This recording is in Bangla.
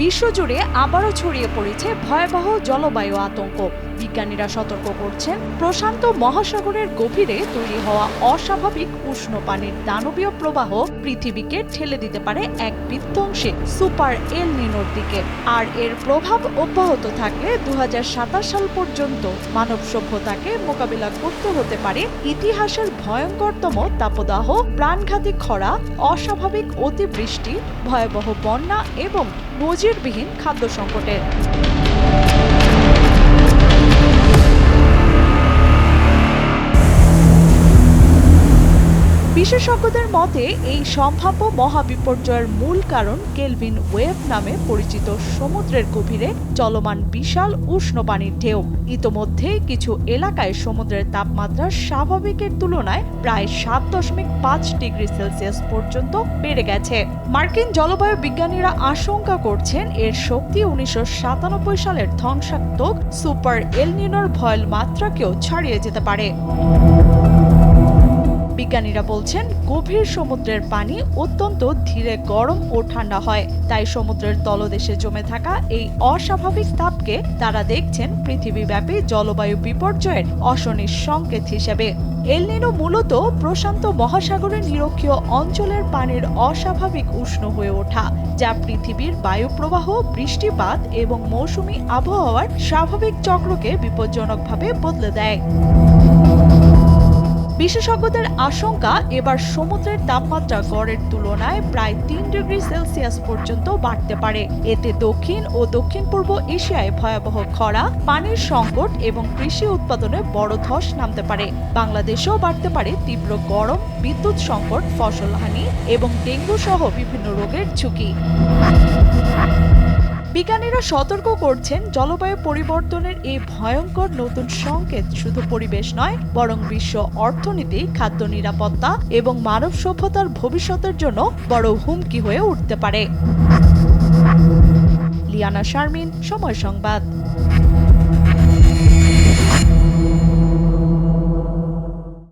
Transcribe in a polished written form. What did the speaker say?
বিশ্বজুড়ে আবারও ছড়িয়ে পড়েছে ভয়াবহ জলবায়ু আতঙ্ক। বিজ্ঞানীরা সতর্ক করছেন, প্রশান্ত মহাসাগরের গভীরে তৈরি হওয়া অস্বাভাবিক উষ্ণ পানির দানবীয় প্রবাহ পৃথিবীকে ঠেলে দিতে পারে এক বিধ্বংসী সুপার এল নিনোর দিকে। আর এর প্রভাব অব্যাহত থাকলে 2027 সাল পর্যন্ত মানব সভ্যতাকে মোকাবিলা করতে হতে পারে ইতিহাসের ভয়ঙ্করতম তাপদাহ, প্রাণঘাতী খরা, অস্বাভাবিক অতিবৃষ্টি, ভয়াবহ বন্যা এবং নজিরবিহীন খাদ্য সংকটের। বিশেষজ্ঞদের মতে এই সম্ভাব্য মহাবিপর্যয়ের মূল কারণ কেলভিন ওয়েভ নামে পরিচিত সমুদ্রের গভীরে চলমান বিশাল উষ্ণ পানির ঢেউ। ইতোমধ্যে কিছু এলাকায় সমুদ্রের তাপমাত্রা স্বাভাবিকের তুলনায় প্রায় 7.5 ডিগ্রি সেলসিয়াস পর্যন্ত বেড়ে গেছে। মার্কিন জলবায়ু বিজ্ঞানীরা আশঙ্কা করছেন এর শক্তি 1997 সালের ধ্বংসাত্মক সুপার এল নিনোর ভয়ের মাত্রাকেও ছাড়িয়ে যেতে পারে। বিজ্ঞানীরা বলছেন, গভীর সমুদ্রের পানি অত্যন্ত ধীরে গরম ও ঠান্ডা হয়, তাই সমুদ্রের তলদেশে জমে থাকা এই অস্বাভাবিক তাপকে তারা দেখছেন পৃথিবীব্যাপী জলবায়ু বিপর্যয়ের অশনি সংকেত হিসেবে। এল নিনো মূলত প্রশান্ত মহাসাগরের নিরক্ষীয় অঞ্চলের পানির অস্বাভাবিক উষ্ণ হয়ে ওঠা, যা পৃথিবীর বায়ু প্রবাহ, বৃষ্টিপাত এবং মৌসুমী আবহাওয়ার স্বাভাবিক চক্রকে বিপজ্জনকভাবে বদলে দেয়। বিশেষজ্ঞদের আশঙ্কা, এবার সমুদ্রের তাপমাত্রা গড়ের তুলনায় প্রায় 3 ডিগ্রি সেলসিয়াস পর্যন্ত বাড়তে পারে। এতে দক্ষিণ ও দক্ষিণ পূর্ব এশিয়ায় ভয়াবহ খরা, পানির সংকট এবং কৃষি উৎপাদনে বড় ধস নামতে পারে। বাংলাদেশেও বাড়তে পারে তীব্র গরম, বিদ্যুৎ সংকট, ফসলহানি এবং ডেঙ্গু সহ বিভিন্ন রোগের ঝুঁকি। বিজ্ঞানীরা সতর্ক করছেন, জলবায়ু পরিবর্তনের এই ভয়ঙ্কর নতুন সংকেত শুধু পরিবেশ নয়, বরং বিশ্ব অর্থনীতি, খাদ্য নিরাপত্তা এবং মানব সভ্যতার ভবিষ্যতের জন্য বড় হুমকি হয়ে উঠতে পারে। লিয়ানা শারমিন, সময় সংবাদ।